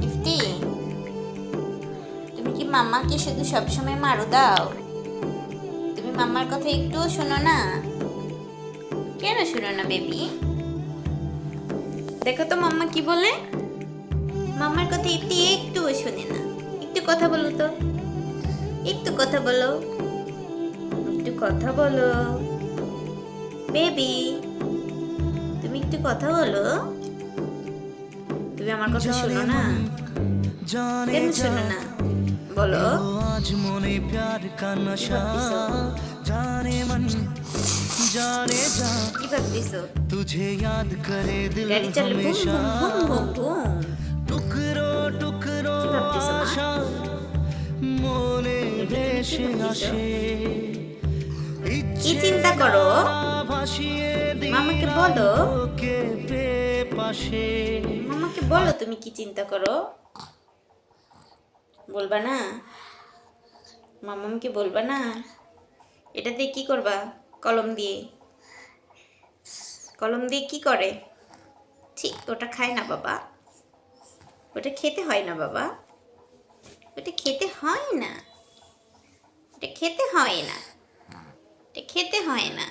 ইফতি, তুমি কি মাম্মাকে শুধু সবসময় মারো দাও? তুমি মাম্মার কথা একটুও শোনো না? কেন শোনো না বেবি? দেখো তো মাম্মা কি বলে। মাম্মার কথা ইফতি একটুও শোনে না। একটু কথা বলো তো, একটু কথা বলো, একটু কথা বলো বেবি। তুমি একটু কথা বলো। তুমি আমার কথা শোনো না? কেন শোনো না বলো? आज मोने प्यार का কি नशा ভাবতেছো? जाने मन जाने जा কি ভাবতেছো? तुझे याद करे दिल গাড়ি চলে বুম हमेशा বুম বুম বুম বুম। टुकरो टुकरो কি ভাবতেছো মা? आशा मोने বেবি তুমি কি ভেসে ভাবতেছো? আসে কি ইচ্ছে চিন্তা করো? ভাসিয়ে মামাকে দিলাম বলো। তোকে পাশে মামাকে বলো তুমি কি চিন্তা করো। বলবা না? মামাকে বলবা না? এটা দিয়ে কি করবা? কলম দিয়ে। কলম দিয়ে কি করে? ঠিক ওটা খায় না বাবা। ওটা খেতে হয় না বাবা। ওটা খেতে হয় না। ওটা খেতে হয় না। এটা খেতে হয় না।